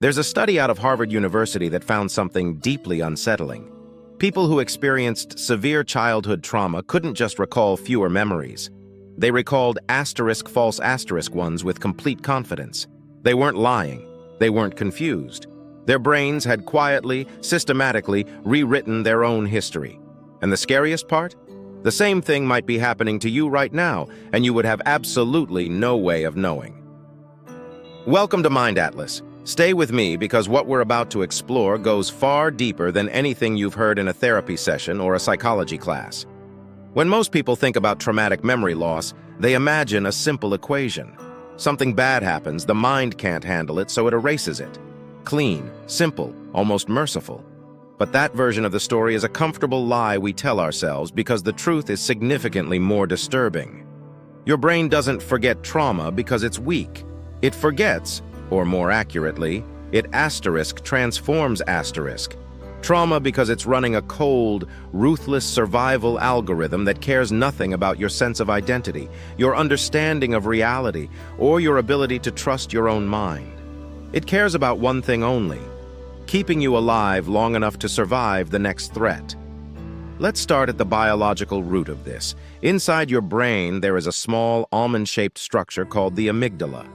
There's a study out of Harvard University that found something deeply unsettling. People who experienced severe childhood trauma couldn't just recall fewer memories. They recalled false asterisk ones with complete confidence. They weren't lying. They weren't confused. Their brains had quietly, systematically rewritten their own history. And the scariest part? The same thing might be happening to you right now, and you would have absolutely no way of knowing. Welcome to Mind Atlas. Stay with me because what we're about to explore goes far deeper than anything you've heard in a therapy session or a psychology class. When most people think about traumatic memory loss, they imagine a simple equation. Something bad happens, the mind can't handle it, so it erases it. Clean, simple, almost merciful. But that version of the story is a comfortable lie we tell ourselves because the truth is significantly more disturbing. Your brain doesn't forget trauma because it's weak. It forgets, or more accurately, it transforms trauma because it's running a cold, ruthless survival algorithm that cares nothing about your sense of identity, your understanding of reality, or your ability to trust your own mind. It cares about one thing only: keeping you alive long enough to survive the next threat. Let's start at the biological root of this. Inside your brain, there is a small, almond-shaped structure called the amygdala.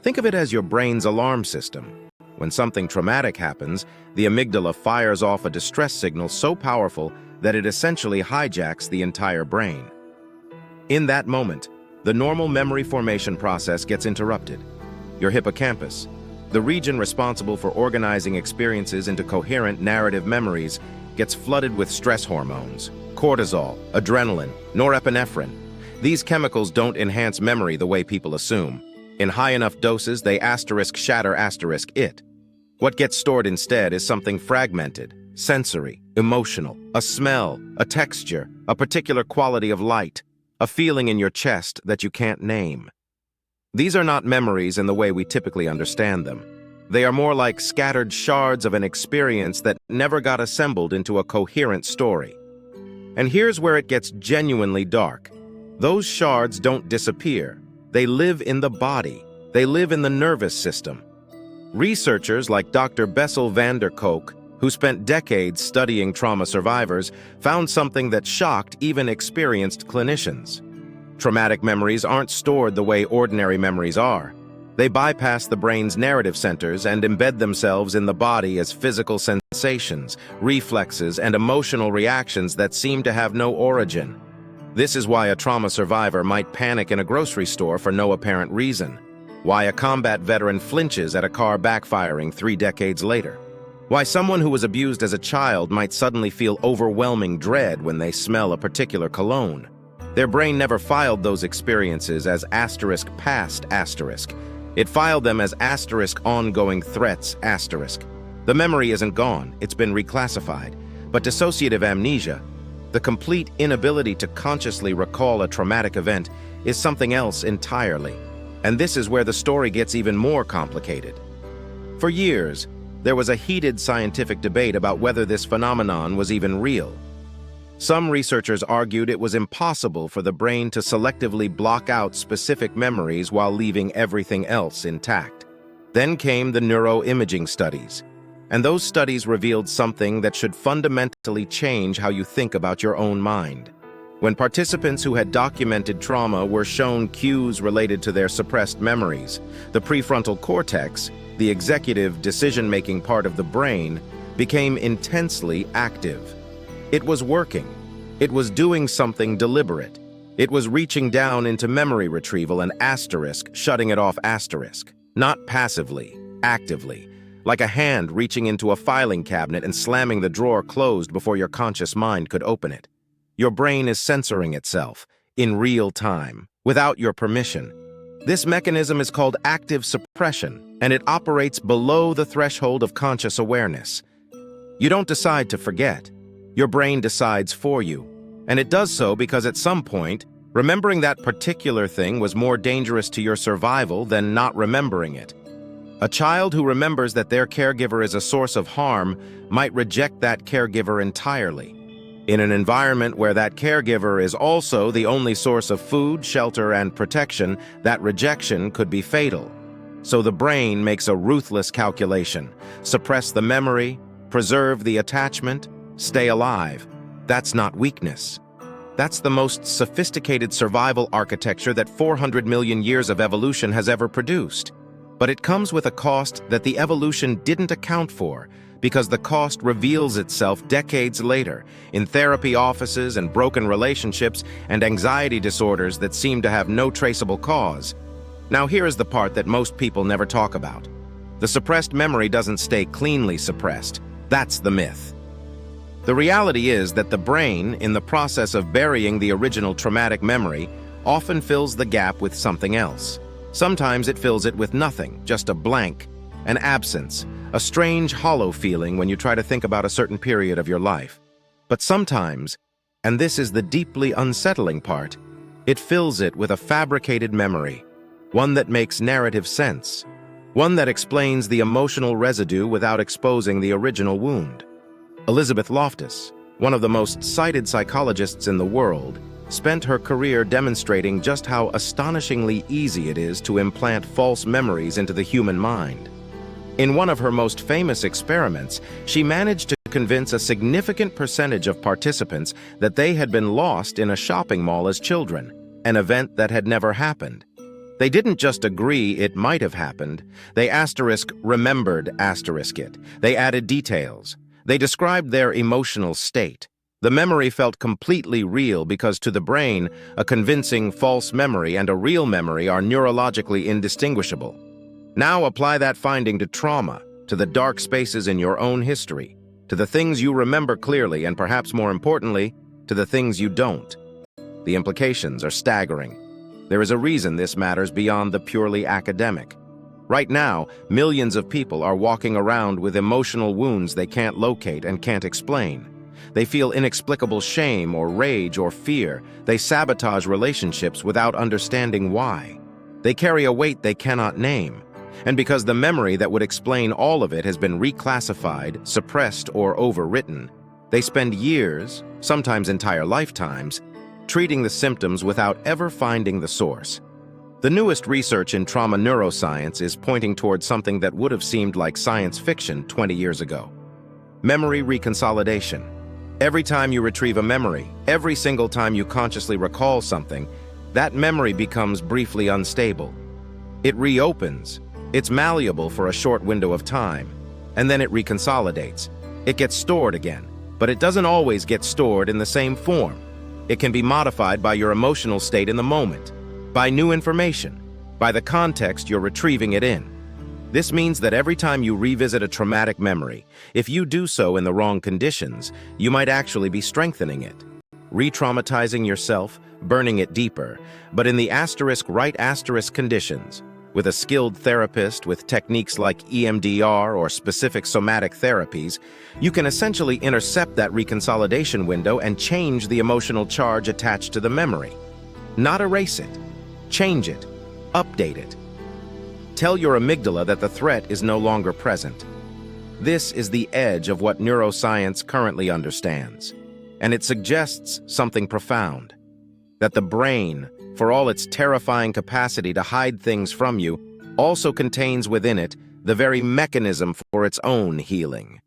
Think of it as your brain's alarm system. When something traumatic happens, the amygdala fires off a distress signal so powerful that it essentially hijacks the entire brain. In that moment, the normal memory formation process gets interrupted. Your hippocampus, the region responsible for organizing experiences into coherent narrative memories, gets flooded with stress hormones: cortisol, adrenaline, norepinephrine. These chemicals don't enhance memory the way people assume. In high enough doses, they shatter it. What gets stored instead is something fragmented, sensory, emotional, a smell, a texture, a particular quality of light, a feeling in your chest that you can't name. These are not memories in the way we typically understand them. They are more like scattered shards of an experience that never got assembled into a coherent story. And here's where it gets genuinely dark. Those shards don't disappear. They live in the body. They live in the nervous system. Researchers like Dr. Bessel van der Kolk, who spent decades studying trauma survivors, found something that shocked even experienced clinicians. Traumatic memories aren't stored the way ordinary memories are. They bypass the brain's narrative centers and embed themselves in the body as physical sensations, reflexes, and emotional reactions that seem to have no origin. This is why a trauma survivor might panic in a grocery store for no apparent reason. Why a combat veteran flinches at a car backfiring 3 decades later. Why someone who was abused as a child might suddenly feel overwhelming dread when they smell a particular cologne. Their brain never filed those experiences as past. It filed them as ongoing threats. The memory isn't gone, it's been reclassified. But dissociative amnesia, the complete inability to consciously recall a traumatic event, is something else entirely. And this is where the story gets even more complicated. For years, there was a heated scientific debate about whether this phenomenon was even real. Some researchers argued it was impossible for the brain to selectively block out specific memories while leaving everything else intact. Then came the neuroimaging studies. And those studies revealed something that should fundamentally change how you think about your own mind. When participants who had documented trauma were shown cues related to their suppressed memories, the prefrontal cortex, the executive decision-making part of the brain, became intensely active. It was working. It was doing something deliberate. It was reaching down into memory retrieval and shutting it off. Not passively, actively. Like a hand reaching into a filing cabinet and slamming the drawer closed before your conscious mind could open it. Your brain is censoring itself, in real time, without your permission. This mechanism is called active suppression, and it operates below the threshold of conscious awareness. You don't decide to forget. Your brain decides for you. And it does so because at some point, remembering that particular thing was more dangerous to your survival than not remembering it. A child who remembers that their caregiver is a source of harm might reject that caregiver entirely. In an environment where that caregiver is also the only source of food, shelter, and protection, that rejection could be fatal. So the brain makes a ruthless calculation. Suppress the memory, preserve the attachment, stay alive. That's not weakness. That's the most sophisticated survival architecture that 400 million years of evolution has ever produced. But it comes with a cost that the evolution didn't account for, because the cost reveals itself decades later in therapy offices and broken relationships and anxiety disorders that seem to have no traceable cause. Now here is the part that most people never talk about. The suppressed memory doesn't stay cleanly suppressed. That's the myth. The reality is that the brain, in the process of burying the original traumatic memory, often fills the gap with something else. Sometimes it fills it with nothing, just a blank, an absence, a strange hollow feeling when you try to think about a certain period of your life. But sometimes, and this is the deeply unsettling part, it fills it with a fabricated memory, one that makes narrative sense, one that explains the emotional residue without exposing the original wound. Elizabeth Loftus, one of the most cited psychologists in the world, spent her career demonstrating just how astonishingly easy it is to implant false memories into the human mind. In one of her most famous experiments, she managed to convince a significant percentage of participants that they had been lost in a shopping mall as children, an event that had never happened. They didn't just agree it might have happened, they remembered it. They added details. They described their emotional state. The memory felt completely real because to the brain, a convincing false memory and a real memory are neurologically indistinguishable. Now apply that finding to trauma, to the dark spaces in your own history, to the things you remember clearly and perhaps more importantly, to the things you don't. The implications are staggering. There is a reason this matters beyond the purely academic. Right now, millions of people are walking around with emotional wounds they can't locate and can't explain. They feel inexplicable shame or rage or fear. They sabotage relationships without understanding why. They carry a weight they cannot name. And because the memory that would explain all of it has been reclassified, suppressed, or overwritten, they spend years, sometimes entire lifetimes, treating the symptoms without ever finding the source. The newest research in trauma neuroscience is pointing towards something that would have seemed like science fiction 20 years ago. Memory reconsolidation. Every time you retrieve a memory, every single time you consciously recall something, that memory becomes briefly unstable. It reopens. It's malleable for a short window of time, and then it reconsolidates. It gets stored again, but it doesn't always get stored in the same form. It can be modified by your emotional state in the moment, by new information, by the context you're retrieving it in. This means that every time you revisit a traumatic memory, if you do so in the wrong conditions, you might actually be strengthening it, re-traumatizing yourself, burning it deeper, but in the right conditions. With a skilled therapist with techniques like EMDR or specific somatic therapies, you can essentially intercept that reconsolidation window and change the emotional charge attached to the memory. Not erase it, change it, update it. Tell your amygdala that the threat is no longer present. This is the edge of what neuroscience currently understands, and it suggests something profound. That the brain, for all its terrifying capacity to hide things from you, also contains within it the very mechanism for its own healing.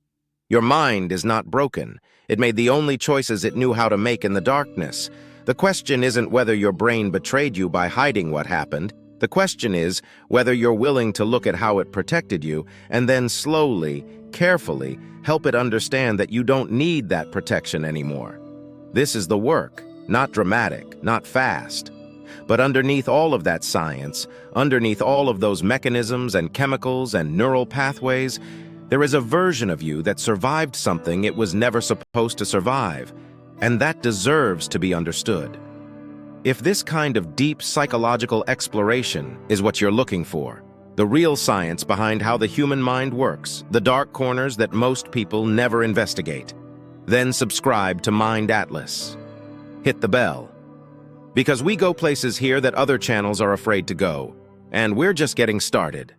Your mind is not broken. It made the only choices it knew how to make in the darkness. The question isn't whether your brain betrayed you by hiding what happened. The question is whether you're willing to look at how it protected you and then slowly, carefully, help it understand that you don't need that protection anymore. This is the work, not dramatic, not fast. But underneath all of that science, underneath all of those mechanisms and chemicals and neural pathways, there is a version of you that survived something it was never supposed to survive, and that deserves to be understood. If this kind of deep psychological exploration is what you're looking for, the real science behind how the human mind works, the dark corners that most people never investigate, then subscribe to Mind Atlas. Hit the bell. Because we go places here that other channels are afraid to go, and we're just getting started.